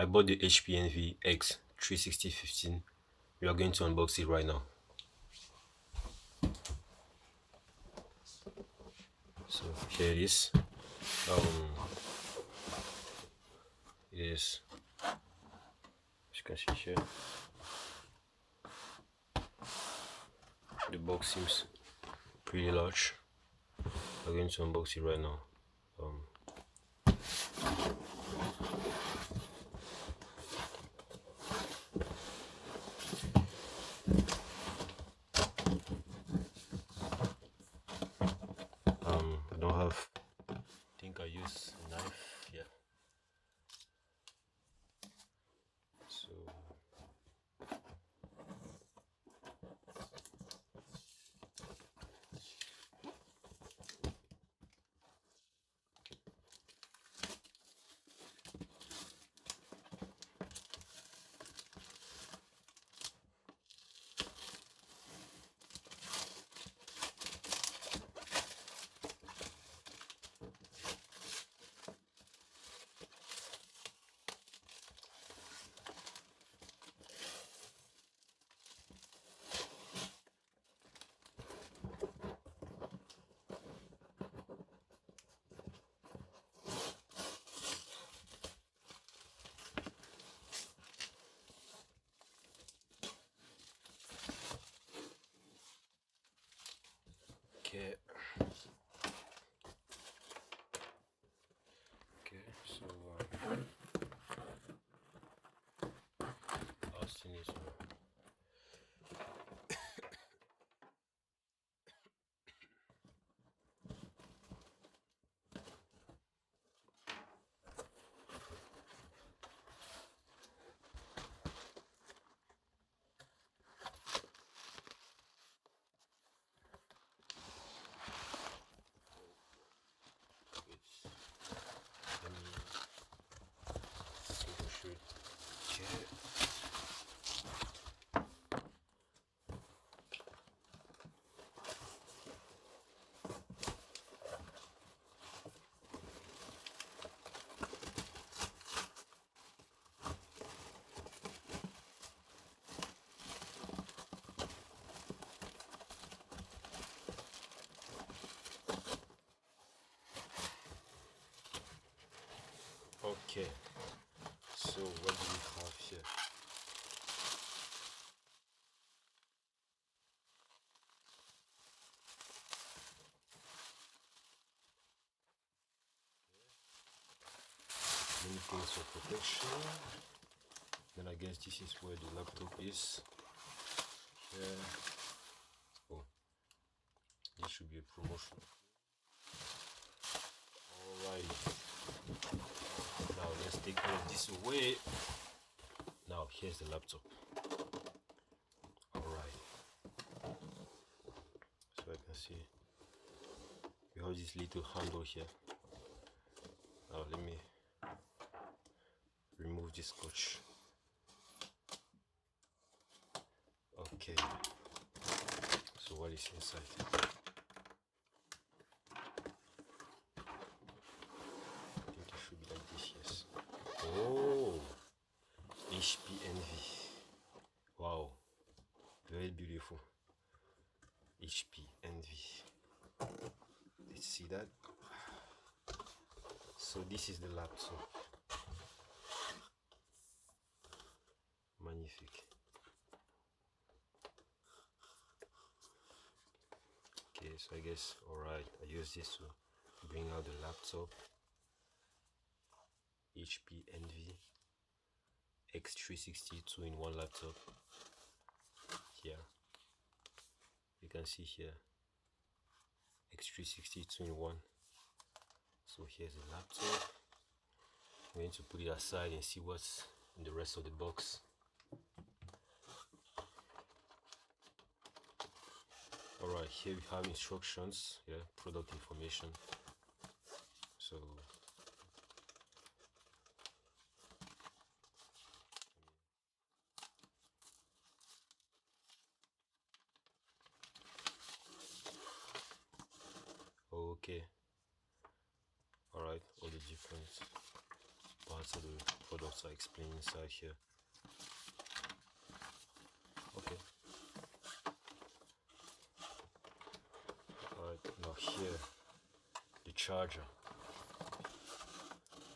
I bought the HP Envy X360 15. We are going to unbox it right now. So here it is. It is, as you can see here, the box seems pretty large. We're going to unbox it right now. I don't have, I think I use a knife, yeah. So okay, so last thing is let me troubleshoot. Okay. Okay, so what do we have here? Many things for protection. Then I guess this is where the laptop is. Yeah. Oh, this should be a promotion. Alright. Now let's take all this away. Now here's the laptop. Alright. So I can see we have this little handle here. Now let me remove this scotch. Okay, so what is inside? I think it should be like this, yes. Oh, HP Envy. Wow, very beautiful. HP Envy. Let's see that. So this is the laptop. Magnifique. Okay, so I guess, alright, I use this to bring out the laptop. HP Envy X360 2-in-1 laptop. Here, you can see here, X360 2-in-1. So here's the laptop. I'm going to put it aside and see what's in the rest of the box. Alright, here we have instructions, yeah, product information. So okay, alright, all the different parts of the products are explained inside here. Okay. Alright, now here the charger.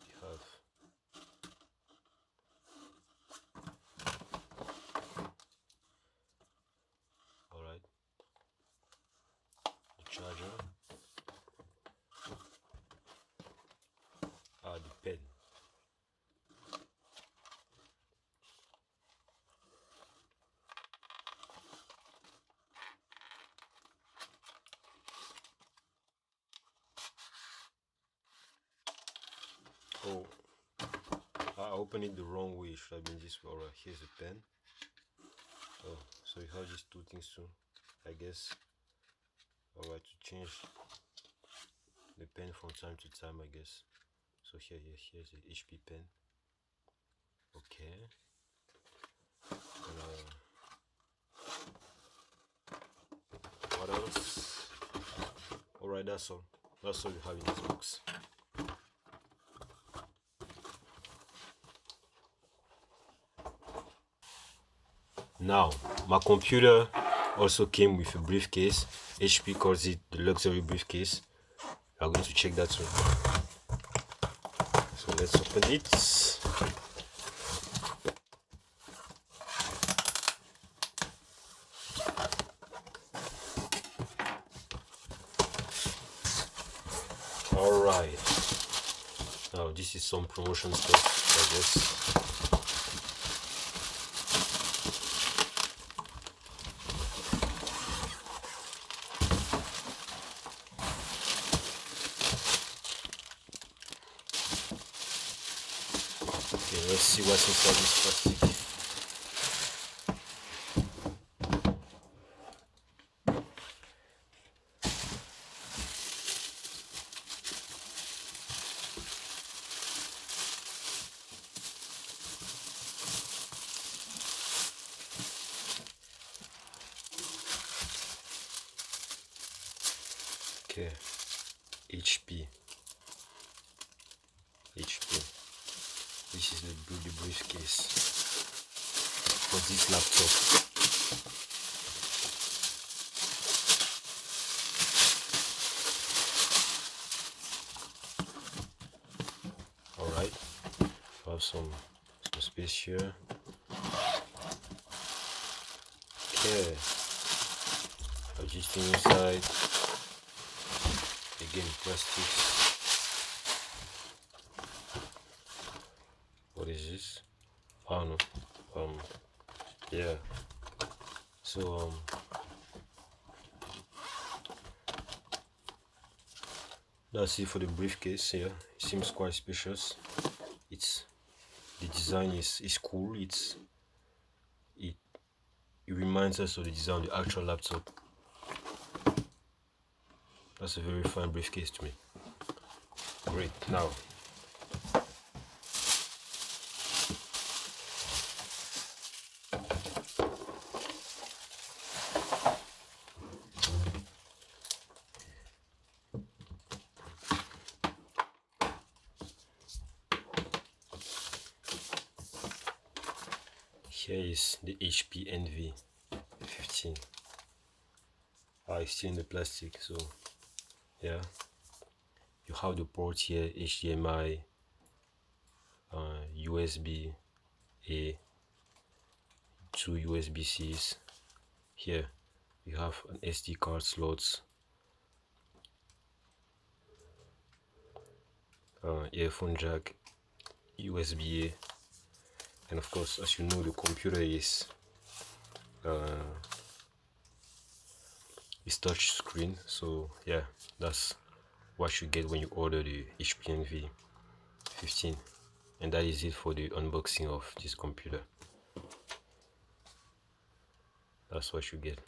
You have the charger, the pen. Oh, I opened it the wrong way. It should have been this way. Alright, here's the pen. Oh, so you have these two things too, I guess. Alright, to change the pen from time to time, I guess. So here's the HP pen. Okay. What else? Alright, that's all. That's all you have in this box. Now, my computer also came with a briefcase. HP calls it the luxury briefcase. I'm going to check that soon. So let's open it. Alright. Now this is some promotion stuff, I guess. Okay, let's see what's inside this plastic. Okay, HP. This is the briefcase for this laptop. Alright, I have some space here. Okay, adjusting inside. Again, plastics. What is this? I don't know. Yeah. So that's it for the briefcase here. It seems quite spacious. The design is cool. It reminds us of the design of the actual laptop. That's a very fine briefcase to me. Great. Now, here is the HP Envy 15. It's still in the plastic, so yeah. You have the port here, HDMI, USB A, 2 USB-Cs. Here you have an SD card slots, earphone jack, USB A, and of course, as you know, the computer is touch screen. So yeah, that's what you get when you order the HP Envy 15, and that is it for the unboxing of this computer. That's what you get.